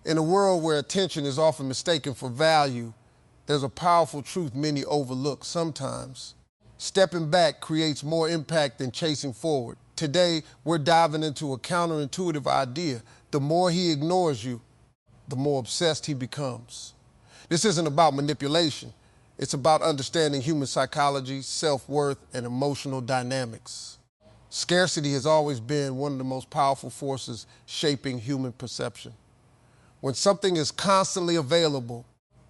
In a world where attention is often mistaken for value, there's a powerful truth many overlook. Sometimes stepping back creates more impact than chasing forward. Today, we're diving into a counterintuitive idea. The more he ignores you, the more obsessed he becomes. This isn't about manipulation. It's about understanding human psychology, self-worth, and emotional dynamics. Scarcity has always been one of the most powerful forces shaping human perception. When something is constantly available,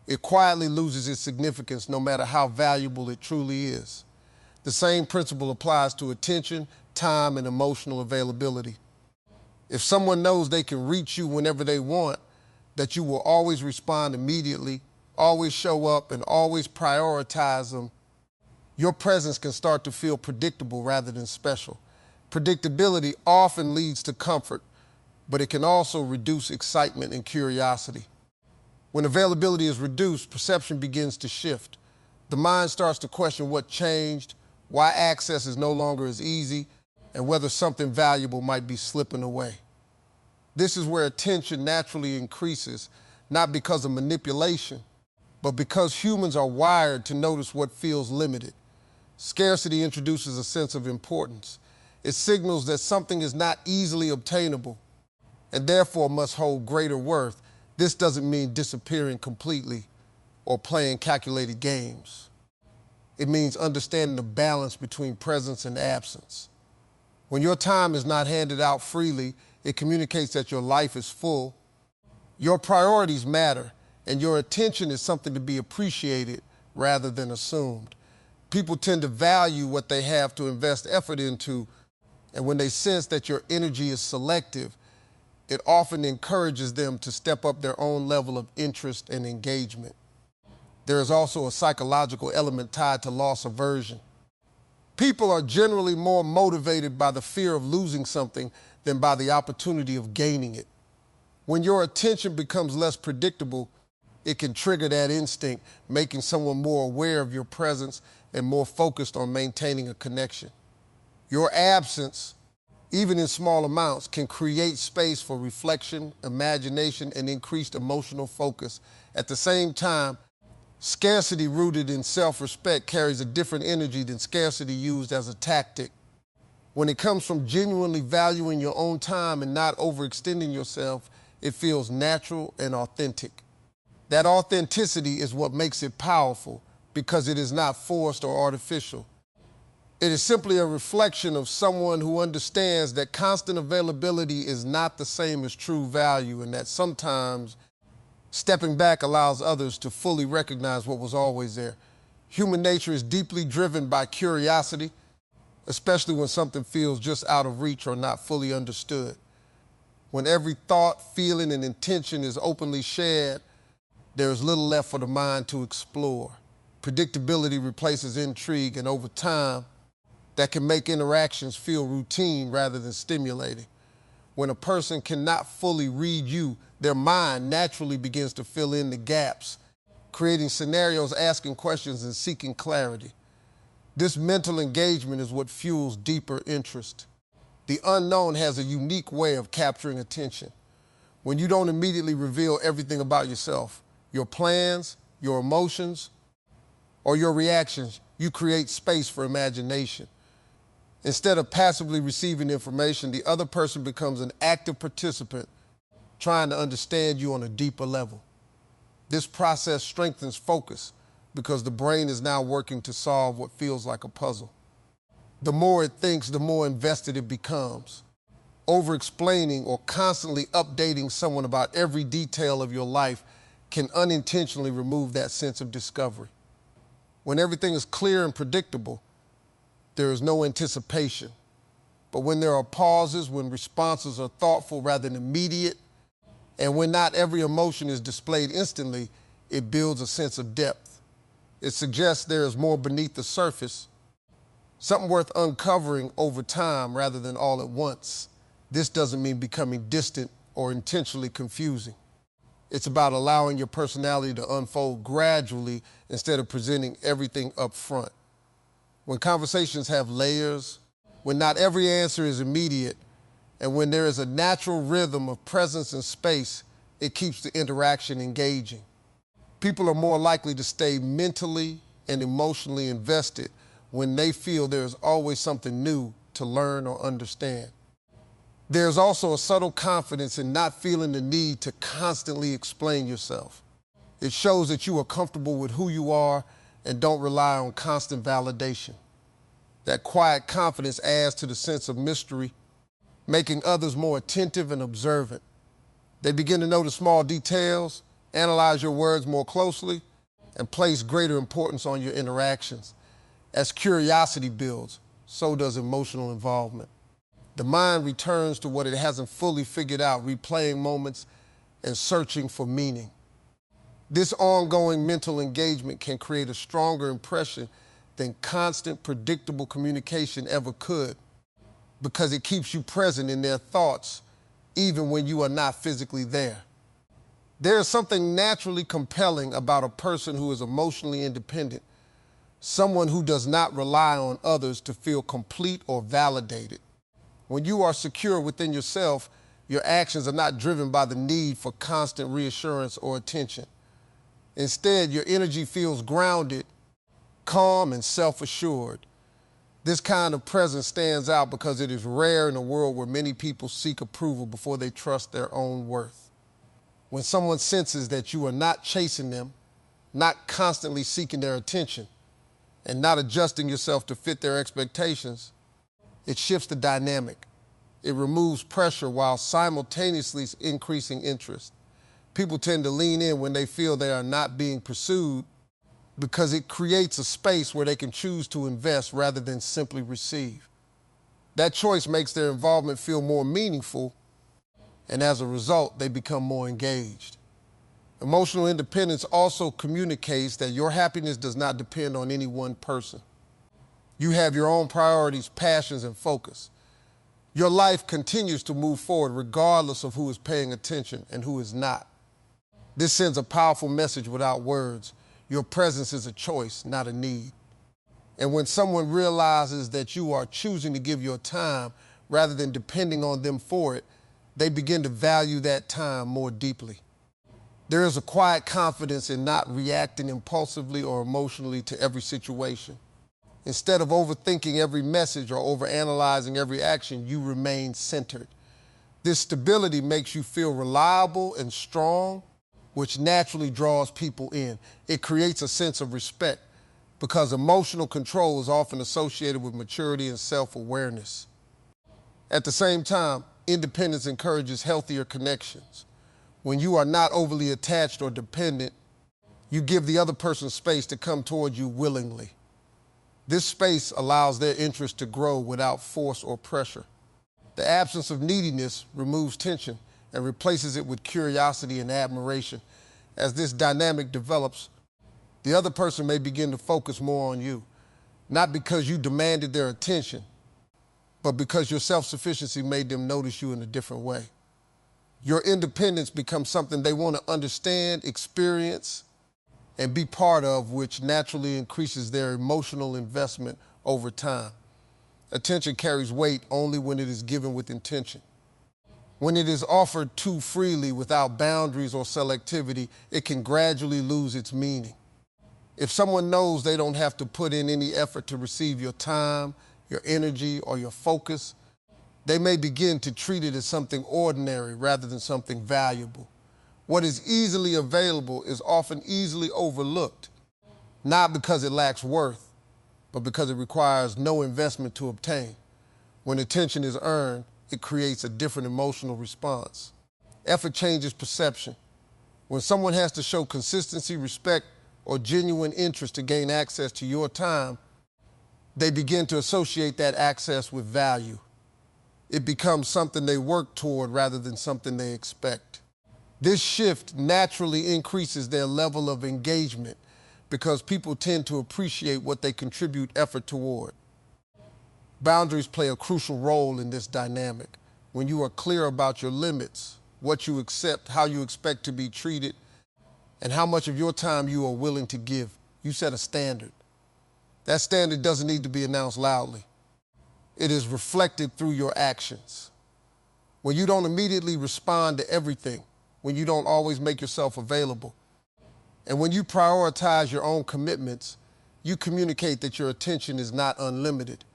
it quietly loses its significance no matter how valuable it truly is. The same principle applies to attention, time, and emotional availability. If someone knows they can reach you whenever they want, that you will always respond immediately, always show up, and always prioritize them, your presence can start to feel predictable rather than special. Predictability often leads to comfort, but it can also reduce excitement and curiosity. When availability is reduced, perception begins to shift. The mind starts to question what changed, why access is no longer as easy, and whether something valuable might be slipping away. This is where attention naturally increases, not because of manipulation, but because humans are wired to notice what feels limited. Scarcity introduces a sense of importance. It signals that something is not easily obtainable and therefore must hold greater worth. This doesn't mean disappearing completely or playing calculated games. It means understanding the balance between presence and absence. When your time is not handed out freely, it communicates that your life is full. Your priorities matter, and your attention is something to be appreciated rather than assumed. People tend to value what they have to invest effort into, and when they sense that your energy is selective, it often encourages them to step up their own level of interest and engagement. There is also a psychological element tied to loss aversion. People are generally more motivated by the fear of losing something than by the opportunity of gaining it. When your attention becomes less predictable, it can trigger that instinct, making someone more aware of your presence and more focused on maintaining a connection. Your absence, even in small amounts, can create space for reflection, imagination, and increased emotional focus. At the same time, scarcity rooted in self-respect carries a different energy than scarcity used as a tactic. When it comes from genuinely valuing your own time and not overextending yourself, it feels natural and authentic. That authenticity is what makes it powerful, because it is not forced or artificial. It is simply a reflection of someone who understands that constant availability is not the same as true value, and that sometimes stepping back allows others to fully recognize what was always there. Human nature is deeply driven by curiosity, especially when something feels just out of reach or not fully understood. When every thought, feeling, and intention is openly shared, there is little left for the mind to explore. Predictability replaces intrigue, and over time, that can make interactions feel routine rather than stimulating. When a person cannot fully read you, their mind naturally begins to fill in the gaps, creating scenarios, asking questions, and seeking clarity. This mental engagement is what fuels deeper interest. The unknown has a unique way of capturing attention. When you don't immediately reveal everything about yourself, your plans, your emotions, or your reactions, you create space for imagination. Instead of passively receiving information, the other person becomes an active participant, trying to understand you on a deeper level. This process strengthens focus because the brain is now working to solve what feels like a puzzle. The more it thinks, the more invested it becomes. Over-explaining or constantly updating someone about every detail of your life can unintentionally remove that sense of discovery. When everything is clear and predictable, there is no anticipation. But when there are pauses, when responses are thoughtful rather than immediate, and when not every emotion is displayed instantly, it builds a sense of depth. It suggests there is more beneath the surface, something worth uncovering over time rather than all at once. This doesn't mean becoming distant or intentionally confusing. It's about allowing your personality to unfold gradually instead of presenting everything up front. When conversations have layers, when not every answer is immediate, and when there is a natural rhythm of presence and space, it keeps the interaction engaging. People are more likely to stay mentally and emotionally invested when they feel there's always something new to learn or understand. There's also a subtle confidence in not feeling the need to constantly explain yourself. It shows that you are comfortable with who you are and don't rely on constant validation. That quiet confidence adds to the sense of mystery, making others more attentive and observant. They begin to notice small details, analyze your words more closely, and place greater importance on your interactions. As curiosity builds, so does emotional involvement. The mind returns to what it hasn't fully figured out, replaying moments and searching for meaning. This ongoing mental engagement can create a stronger impression than constant, predictable communication ever could, because it keeps you present in their thoughts, even when you are not physically there. There is something naturally compelling about a person who is emotionally independent, someone who does not rely on others to feel complete or validated. When you are secure within yourself, your actions are not driven by the need for constant reassurance or attention. Instead, your energy feels grounded, calm, and self-assured. This kind of presence stands out because it is rare in a world where many people seek approval before they trust their own worth. When someone senses that you are not chasing them, not constantly seeking their attention, and not adjusting yourself to fit their expectations, it shifts the dynamic. It removes pressure while simultaneously increasing interest. People tend to lean in when they feel they are not being pursued because it creates a space where they can choose to invest rather than simply receive. That choice makes their involvement feel more meaningful, and as a result, they become more engaged. Emotional independence also communicates that your happiness does not depend on any one person. You have your own priorities, passions, and focus. Your life continues to move forward regardless of who is paying attention and who is not. This sends a powerful message without words. Your presence is a choice, not a need. And when someone realizes that you are choosing to give your time rather than depending on them for it, they begin to value that time more deeply. There is a quiet confidence in not reacting impulsively or emotionally to every situation. Instead of overthinking every message or overanalyzing every action, you remain centered. This stability makes you feel reliable and strong, which naturally draws people in. It creates a sense of respect because emotional control is often associated with maturity and self-awareness. At the same time, independence encourages healthier connections. When you are not overly attached or dependent, you give the other person space to come toward you willingly. This space allows their interest to grow without force or pressure. The absence of neediness removes tension and replaces it with curiosity and admiration. As this dynamic develops, the other person may begin to focus more on you, not because you demanded their attention, but because your self-sufficiency made them notice you in a different way. Your independence becomes something they want to understand, experience, and be part of, which naturally increases their emotional investment over time. Attention carries weight only when it is given with intention. When it is offered too freely without boundaries or selectivity, it can gradually lose its meaning. If someone knows they don't have to put in any effort to receive your time, your energy, or your focus, they may begin to treat it as something ordinary rather than something valuable. What is easily available is often easily overlooked, not because it lacks worth, but because it requires no investment to obtain. When attention is earned, it creates a different emotional response. Effort changes perception. When someone has to show consistency, respect, or genuine interest to gain access to your time, they begin to associate that access with value. It becomes something they work toward rather than something they expect. This shift naturally increases their level of engagement because people tend to appreciate what they contribute effort toward. Boundaries play a crucial role in this dynamic. When you are clear about your limits, what you accept, how you expect to be treated, and how much of your time you are willing to give, you set a standard. That standard doesn't need to be announced loudly. It is reflected through your actions. When you don't immediately respond to everything, when you don't always make yourself available. And when you prioritize your own commitments, you communicate that your attention is not unlimited.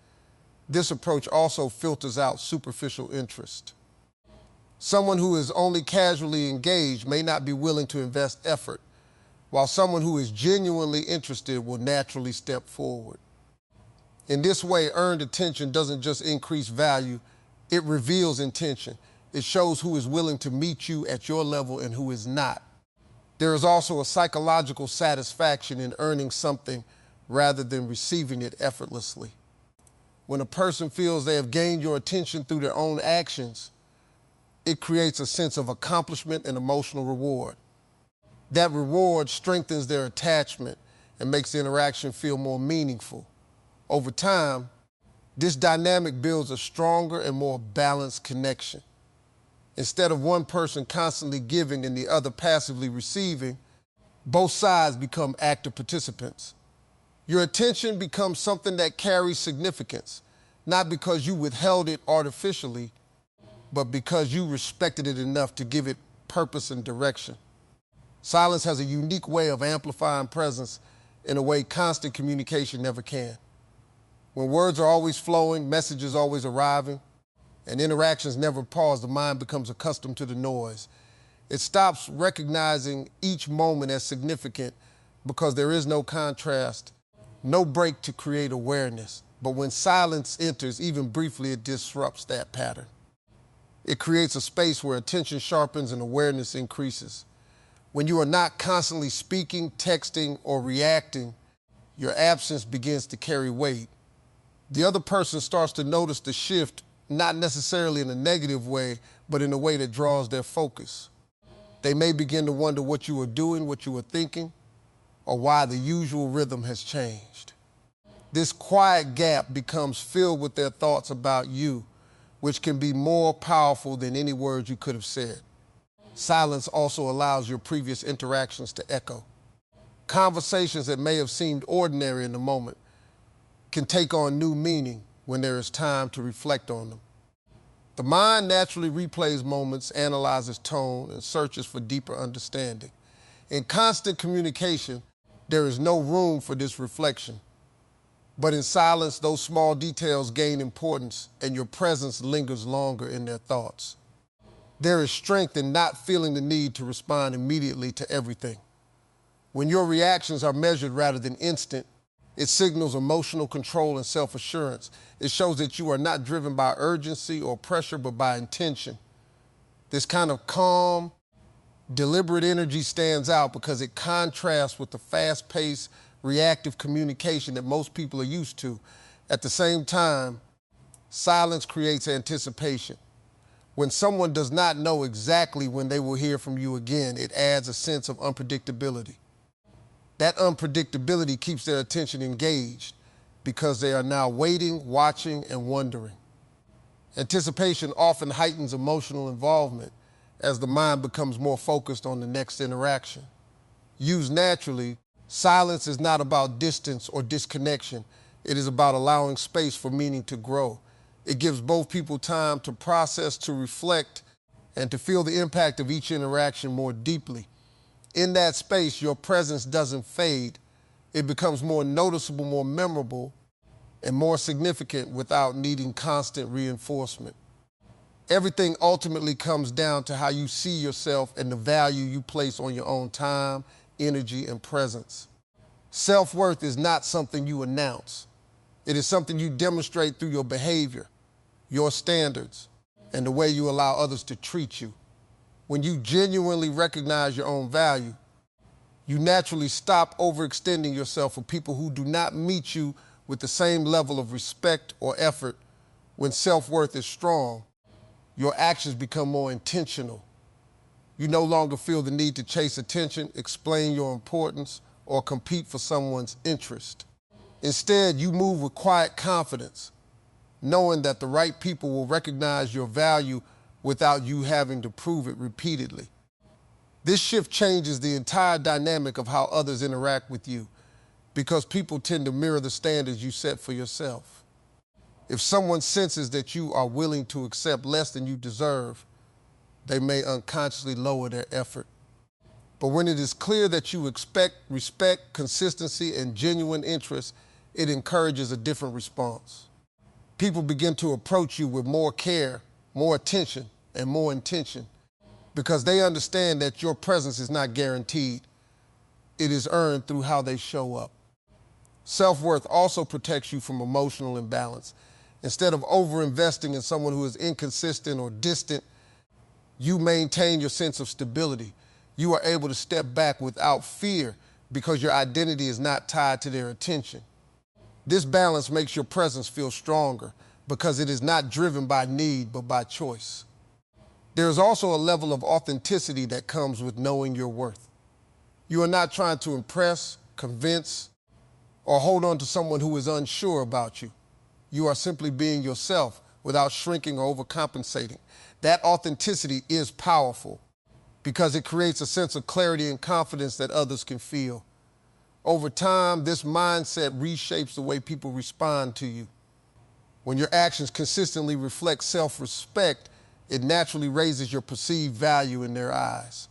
This approach also filters out superficial interest. Someone who is only casually engaged may not be willing to invest effort, while someone who is genuinely interested will naturally step forward. In this way, earned attention doesn't just increase value, it reveals intention. It shows who is willing to meet you at your level and who is not. There is also a psychological satisfaction in earning something rather than receiving it effortlessly. When a person feels they have gained your attention through their own actions, it creates a sense of accomplishment and emotional reward. That reward strengthens their attachment and makes the interaction feel more meaningful. Over time, this dynamic builds a stronger and more balanced connection. Instead of one person constantly giving and the other passively receiving, both sides become active participants. Your attention becomes something that carries significance, not because you withheld it artificially, but because you respected it enough to give it purpose and direction. Silence has a unique way of amplifying presence in a way constant communication never can. When words are always flowing, messages always arriving, and interactions never pause, the mind becomes accustomed to the noise. It stops recognizing each moment as significant because there is no contrast, no break to create awareness. But when silence enters, even briefly, it disrupts that pattern. It creates a space where attention sharpens and awareness increases. When you are not constantly speaking, texting, or reacting, your absence begins to carry weight. The other person starts to notice the shift, not necessarily in a negative way, but in a way that draws their focus. They may begin to wonder what you are doing, what you are thinking, or why the usual rhythm has changed. This quiet gap becomes filled with their thoughts about you, which can be more powerful than any words you could have said. Silence also allows your previous interactions to echo. Conversations that may have seemed ordinary in the moment can take on new meaning when there is time to reflect on them. The mind naturally replays moments, analyzes tone, and searches for deeper understanding. In constant communication, there is no room for this reflection. But in silence, those small details gain importance, and your presence lingers longer in their thoughts. There is strength in not feeling the need to respond immediately to everything. When your reactions are measured rather than instant, it signals emotional control and self-assurance. It shows that you are not driven by urgency or pressure, but by intention. This kind of calm, deliberate energy stands out because it contrasts with the fast-paced, reactive communication that most people are used to. At the same time, silence creates anticipation. When someone does not know exactly when they will hear from you again, it adds a sense of unpredictability. That unpredictability keeps their attention engaged because they are now waiting, watching, and wondering. Anticipation often heightens emotional involvement as the mind becomes more focused on the next interaction. Used naturally, silence is not about distance or disconnection. It is about allowing space for meaning to grow. It gives both people time to process, to reflect, and to feel the impact of each interaction more deeply. In that space, your presence doesn't fade. It becomes more noticeable, more memorable, and more significant without needing constant reinforcement. Everything ultimately comes down to how you see yourself and the value you place on your own time, energy, and presence. Self-worth is not something you announce. It is something you demonstrate through your behavior, your standards, and the way you allow others to treat you. When you genuinely recognize your own value, you naturally stop overextending yourself for people who do not meet you with the same level of respect or effort. When self-worth is strong, your actions become more intentional. You no longer feel the need to chase attention, explain your importance, or compete for someone's interest. Instead, you move with quiet confidence, knowing that the right people will recognize your value without you having to prove it repeatedly. This shift changes the entire dynamic of how others interact with you because people tend to mirror the standards you set for yourself. If someone senses that you are willing to accept less than you deserve, they may unconsciously lower their effort. But when it is clear that you expect respect, consistency, and genuine interest, it encourages a different response. People begin to approach you with more care, more attention, and more intention because they understand that your presence is not guaranteed. It is earned through how they show up. Self-worth also protects you from emotional imbalance. Instead of over-investing in someone who is inconsistent or distant, you maintain your sense of stability. You are able to step back without fear because your identity is not tied to their attention. This balance makes your presence feel stronger because it is not driven by need, but by choice. There is also a level of authenticity that comes with knowing your worth. You are not trying to impress, convince, or hold on to someone who is unsure about you. You are simply being yourself without shrinking or overcompensating. That authenticity is powerful because it creates a sense of clarity and confidence that others can feel. Over time, this mindset reshapes the way people respond to you. When your actions consistently reflect self-respect, it naturally raises your perceived value in their eyes.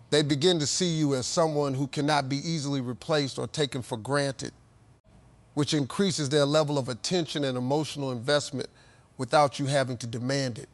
They begin to see you as someone who cannot be easily replaced or taken for granted, which increases their level of attention and emotional investment without you having to demand it.